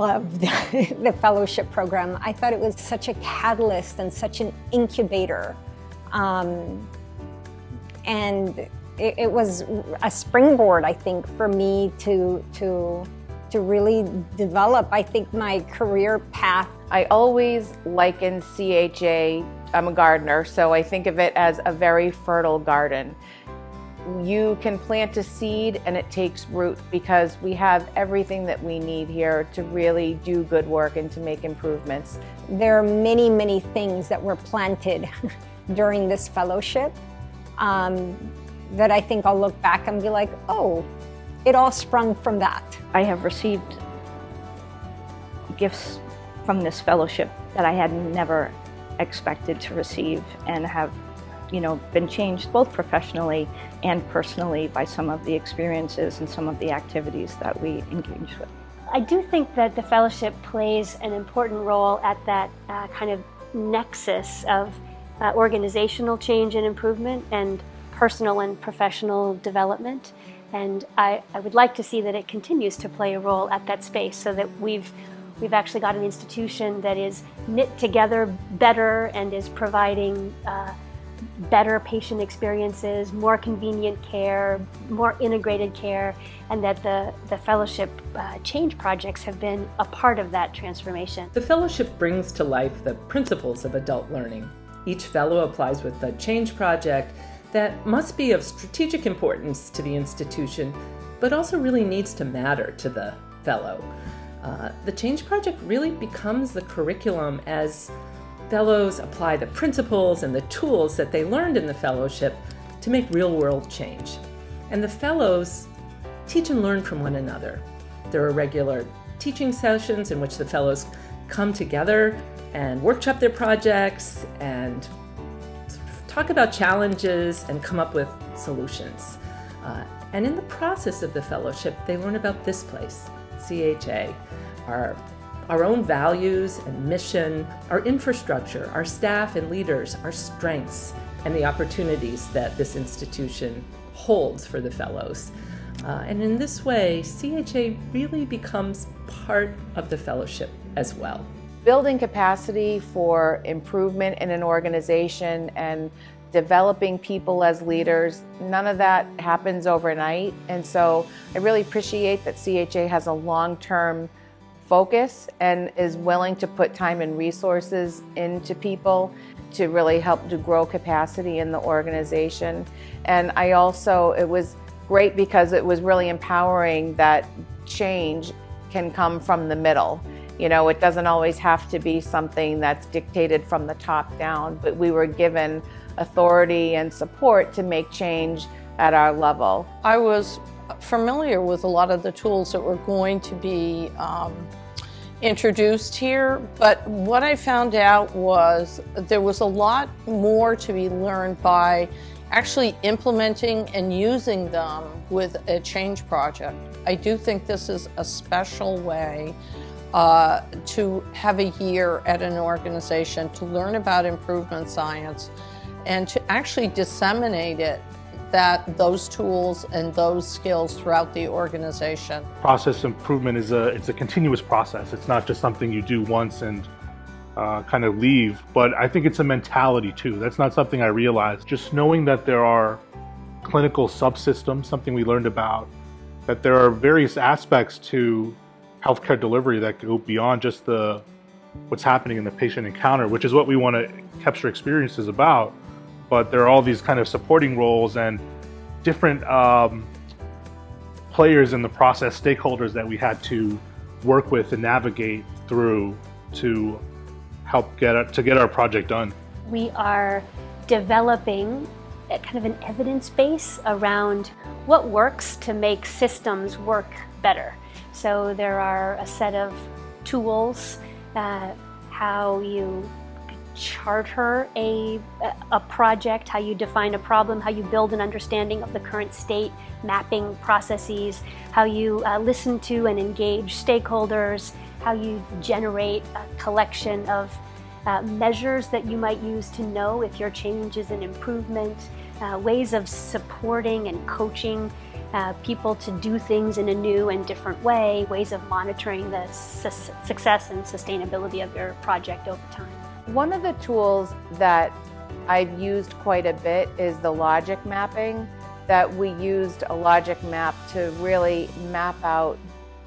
loved the fellowship program. I thought it was such a catalyst and such an incubator. And it was a springboard, I think, for me to really develop, I think, my career path. I always liken CHA, I'm a gardener, so I think of it as a very fertile garden. You can plant a seed and it takes root because we have everything that we need here to really do good work and to make improvements. There are many, many things that were planted during this fellowship that I think I'll look back and be like, oh, it all sprung from that. I have received gifts from this fellowship that I had never expected to receive, and have, been changed both professionally and personally by some of the experiences and some of the activities that we engage with. I do think that the fellowship plays an important role at that kind of nexus of organizational change and improvement and personal and professional development. And I would like to see that it continues to play a role at that space, so that we've actually got an institution that is knit together better and is providing better patient experiences, more convenient care, more integrated care, and that the fellowship change projects have been a part of that transformation. The fellowship brings to life the principles of adult learning. Each fellow applies with a change project that must be of strategic importance to the institution, but also really needs to matter to the fellow. The change project really becomes the curriculum as fellows apply the principles and the tools that they learned in the fellowship to make real-world change. And the fellows teach and learn from one another. There are regular teaching sessions in which the fellows come together and workshop their projects and talk about challenges and come up with solutions. And in the process of the fellowship, they learn about this place, CHA, our own values and mission, our infrastructure, our staff and leaders, our strengths, and the opportunities that this institution holds for the fellows. And in this way, CHA really becomes part of the fellowship as well. Building capacity for improvement in an organization and developing people as leaders, none of that happens overnight. And so I really appreciate that CHA has a long-term focus and is willing to put time and resources into people to really help to grow capacity in the organization. And it was great because it was really empowering that change can come from the middle. It doesn't always have to be something that's dictated from the top down, but we were given authority and support to make change at our level. I was familiar with a lot of the tools that were going to be introduced here, but what I found out was there was a lot more to be learned by actually implementing and using them with a change project. I do think this is a special way to have a year at an organization to learn about improvement science and to actually disseminate those tools and those skills throughout the organization. Process improvement it's a continuous process. It's not just something you do once and kind of leave, but I think it's a mentality too. That's not something I realized. Just knowing that there are clinical subsystems, something we learned about, that there are various aspects to healthcare delivery that go beyond just what's happening in the patient encounter, which is what we want to capture experiences about. But there are all these kind of supporting roles and different players in the process, stakeholders that we had to work with and navigate through to help get our project done. We are developing a kind of an evidence base around what works to make systems work better. So there are a set of tools, how you charter a project, how you define a problem, how you build an understanding of the current state, mapping processes, how you listen to and engage stakeholders, how you generate a collection of measures that you might use to know if your change is an improvement, ways of supporting and coaching people to do things in a new and different way, ways of monitoring the success and sustainability of your project over time. One of the tools that I've used quite a bit is the logic mapping, that we used a logic map to really map out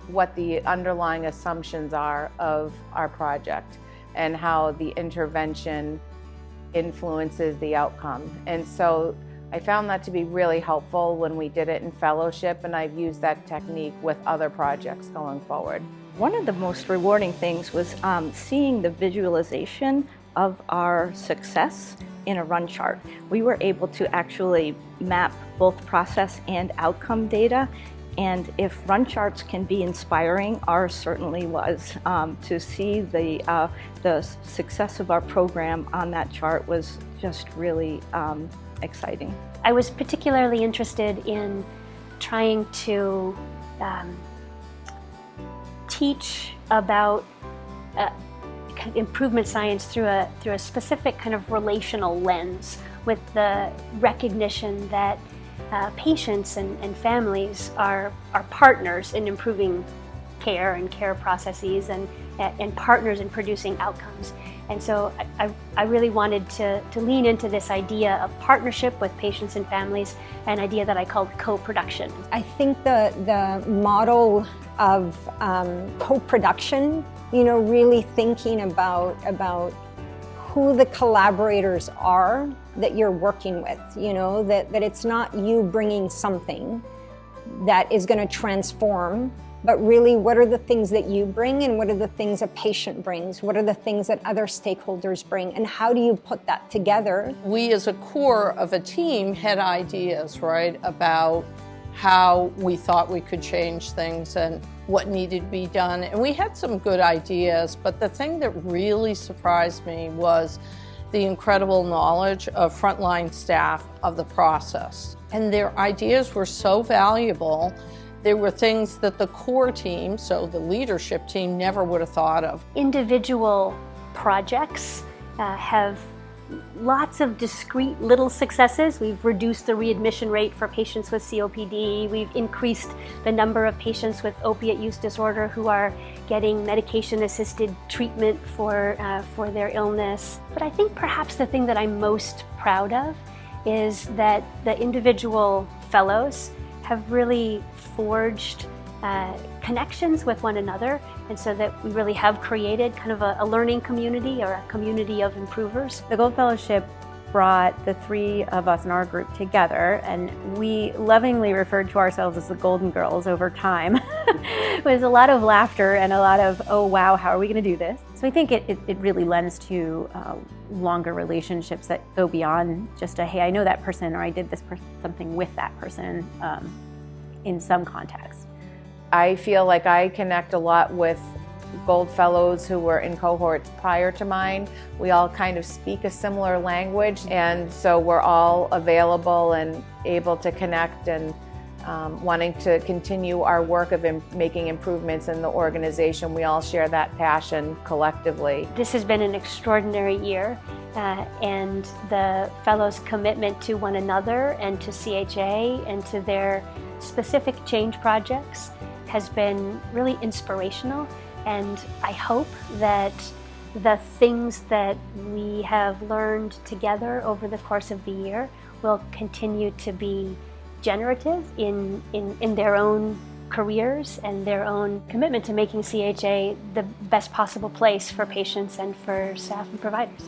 what the underlying assumptions are of our project and how the intervention influences the outcome. And so I found that to be really helpful when we did it in fellowship, and I've used that technique with other projects going forward. One of the most rewarding things was seeing the visualization of our success in a run chart. We were able to actually map both process and outcome data, and if run charts can be inspiring, ours certainly was. To see the success of our program on that chart was just really exciting. I was particularly interested in trying to teach about improvement science through a specific kind of relational lens, with the recognition that patients and families are partners in improving care and care processes, and partners in producing outcomes. And so I really wanted to lean into this idea of partnership with patients and families, an idea that I called co-production. I think the model of co-production, really thinking about who the collaborators are that you're working with, that it's not you bringing something that is going to transform, but really what are the things that you bring, and what are the things a patient brings, what are the things that other stakeholders bring, and how do you put that together? We as a core of a team had ideas, right, about how we thought we could change things and what needed to be done. And we had some good ideas, but the thing that really surprised me was the incredible knowledge of frontline staff of the process. And their ideas were so valuable. There were things that the core team, so the leadership team, never would have thought of. Individual projects have lots of discrete little successes. We've reduced the readmission rate for patients with COPD. We've increased the number of patients with opiate use disorder who are getting medication-assisted treatment for their illness. But I think perhaps the thing that I'm most proud of is that the individual fellows have really forged connections with one another, and so that we really have created kind of a learning community, or a community of improvers. The Gold Fellowship brought the three of us in our group together, and we lovingly referred to ourselves as the Golden Girls over time. It was a lot of laughter and a lot of, oh wow, how are we going to do this? So I think it really lends to longer relationships that go beyond just a, hey, I know that person, or I did this something with that person in some context. I feel like I connect a lot with Gold Fellows who were in cohorts prior to mine. We all kind of speak a similar language, and so we're all available and able to connect, and wanting to continue our work of making improvements in the organization. We all share that passion collectively. This has been an extraordinary year, and the fellows' commitment to one another and to CHA and to their specific change projects has been really inspirational, and I hope that the things that we have learned together over the course of the year will continue to be generative in their own careers and their own commitment to making CHA the best possible place for patients and for staff and providers.